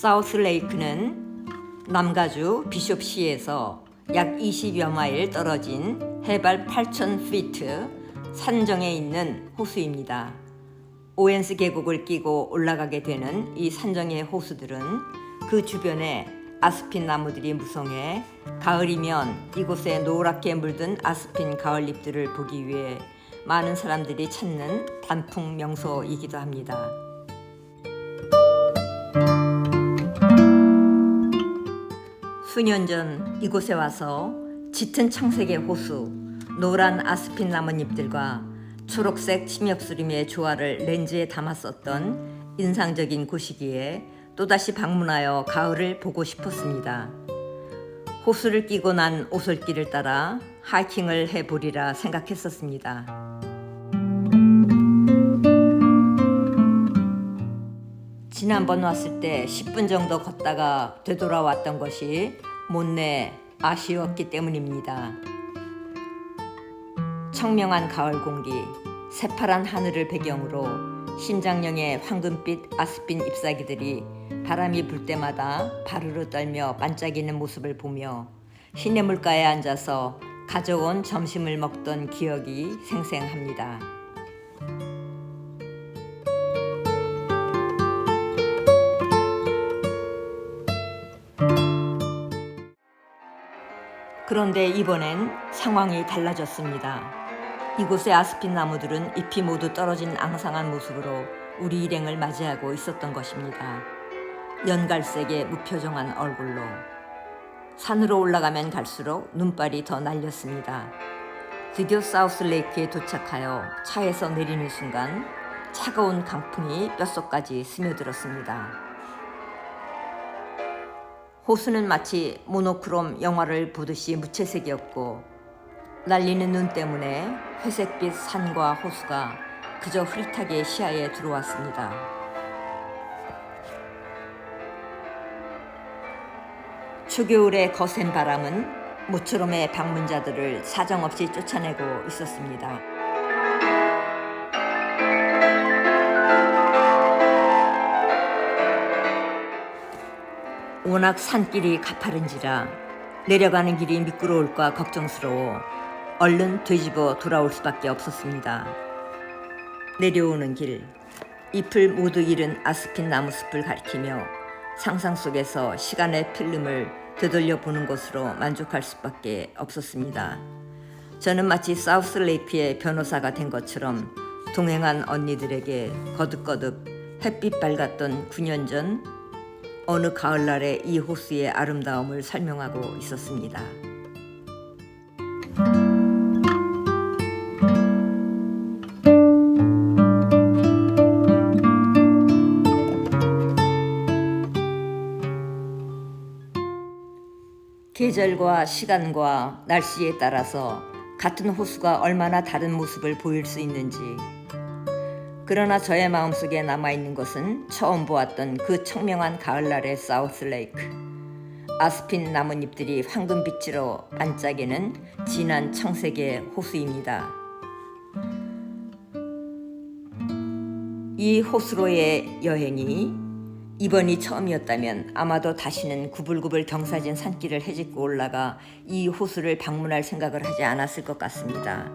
사우스레이크는 남가주 비숍시에서 약 20여 마일 떨어진 해발 8,000피트 산정에 있는 호수입니다. 오웬스 계곡을 끼고 올라가게 되는 이 산정의 호수들은 그 주변에 아스핀 나무들이 무성해 가을이면 이곳에 노랗게 물든 아스핀 가을잎들을 보기 위해 많은 사람들이 찾는 단풍 명소이기도 합니다. 수년 전 이곳에 와서 짙은 청색의 호수, 노란 아스핀 나뭇잎들과 초록색 침엽수림의 조화를 렌즈에 담았었던 인상적인 곳이기에 또다시 방문하여 가을을 보고 싶었습니다. 호수를 끼고 난 오솔길을 따라 하이킹을 해보리라 생각했었습니다. 지난번 왔을 때 10분 정도 걷다가 되돌아왔던 것이 못내 아쉬웠기 때문입니다. 청명한 가을 공기, 새파란 하늘을 배경으로 심장령의 황금빛 아스핀 잎사귀들이 바람이 불 때마다 바르르 떨며 반짝이는 모습을 보며 시냇물가에 앉아서 가져온 점심을 먹던 기억이 생생합니다. 그런데 이번엔 상황이 달라졌습니다. 이곳의 아스핀 나무들은 잎이 모두 떨어진 앙상한 모습으로 우리 일행을 맞이하고 있었던 것입니다. 연갈색의 무표정한 얼굴로 산으로 올라가면 갈수록 눈발이 더 날렸습니다. 드디어 사우스레이크에 도착하여 차에서 내리는 순간 차가운 강풍이 뼛속까지 스며들었습니다. 호수는 마치 모노크롬 영화를 보듯이 무채색이었고 날리는 눈 때문에 회색빛 산과 호수가 그저 흐릿하게 시야에 들어왔습니다. 초겨울의 거센 바람은 모처럼의 방문자들을 사정없이 쫓아내고 있었습니다. 워낙 산길이 가파른지라 내려가는 길이 미끄러울까 걱정스러워 얼른 되짚어 돌아올 수밖에 없었습니다. 내려오는 길, 잎을 모두 잃은 아스핀 나무숲을 가리키며 상상 속에서 시간의 필름을 되돌려 보는 것으로 만족할 수밖에 없었습니다. 저는 마치 사우스레이크의 변호사가 된 것처럼 동행한 언니들에게 거듭거듭 햇빛 밝았던 9년 전 어느 가을날의 이 호수의 아름다움을 설명하고 있었습니다. 계절과 시간과 날씨에 따라서 같은 호수가 얼마나 다른 모습을 보일 수 있는지, 그러나 저의 마음속에 남아있는 것은 처음 보았던 그 청명한 가을날의 사우스레이크, 아스핀 나뭇잎들이 황금빛으로 반짝이는 진한 청색의 호수입니다. 이 호수로의 여행이 이번이 처음이었다면 아마도 다시는 구불구불 경사진 산길을 헤집고 올라가 이 호수를 방문할 생각을 하지 않았을 것 같습니다.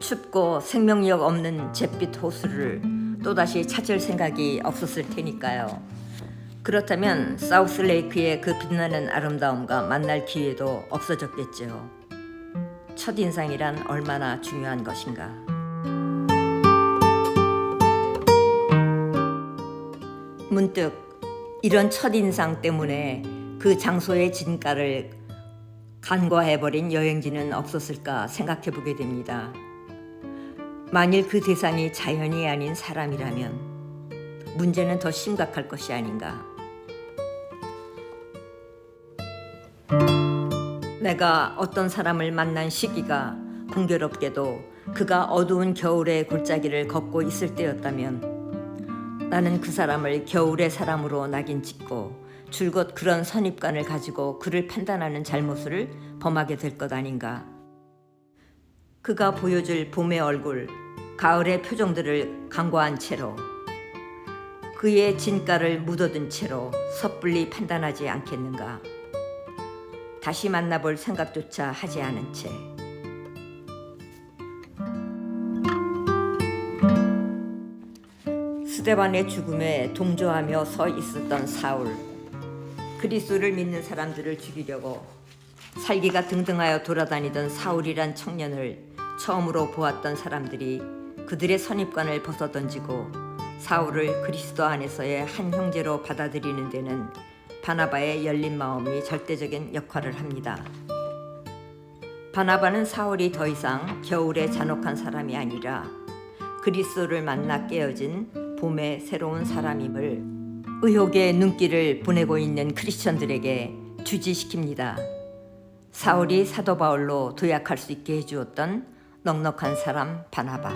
춥고 생명력 없는 잿빛 호수를 또다시 찾을 생각이 없었을 테니까요. 그렇다면 사우스레이크의 그 빛나는 아름다움과 만날 기회도 없어졌겠죠. 첫인상이란 얼마나 중요한 것인가. 문득 이런 첫인상 때문에 그 장소의 진가를 간과해버린 여행지는 없었을까 생각해보게 됩니다. 만일 그 대상이 자연이 아닌 사람이라면 문제는 더 심각할 것이 아닌가. 내가 어떤 사람을 만난 시기가 공교롭게도 그가 어두운 겨울의 골짜기를 걷고 있을 때였다면 나는 그 사람을 겨울의 사람으로 낙인 찍고 줄곧 그런 선입관을 가지고 그를 판단하는 잘못을 범하게 될 것 아닌가. 그가 보여줄 봄의 얼굴, 가을의 표정들을 간과한 채로 그의 진가를 묻어둔 채로 섣불리 판단하지 않겠는가. 다시 만나볼 생각조차 하지 않은 채 스데반의 죽음에 동조하며 서 있었던 사울. 그리스도를 믿는 사람들을 죽이려고 살기가 등등하여 돌아다니던 사울이란 청년을 처음으로 보았던 사람들이 그들의 선입관을 벗어던지고 사울을 그리스도 안에서의 한 형제로 받아들이는 데는 바나바의 열린 마음이 절대적인 역할을 합니다. 바나바는 사울이 더 이상 겨울의 잔혹한 사람이 아니라 그리스도를 만나 깨어진 봄의 새로운 사람임을 의혹의 눈길을 보내고 있는 크리스천들에게 주지시킵니다. 사울이 사도 바울로 도약할 수 있게 해주었던 넉넉한 사람 바나바.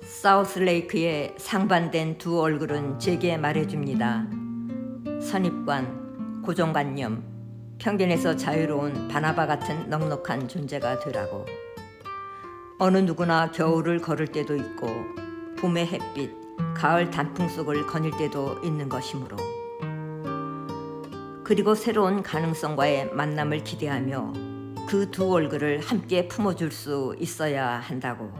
사우스레이크의 상반된 두 얼굴은 제게 말해줍니다. 선입관, 고정관념, 편견에서 자유로운 바나바 같은 넉넉한 존재가 되라고. 어느 누구나 겨울을 걸을 때도 있고 봄의 햇빛, 가을 단풍 속을 거닐 때도 있는 것이므로. 그리고 새로운 가능성과의 만남을 기대하며 그 두 얼굴을 함께 품어줄 수 있어야 한다고.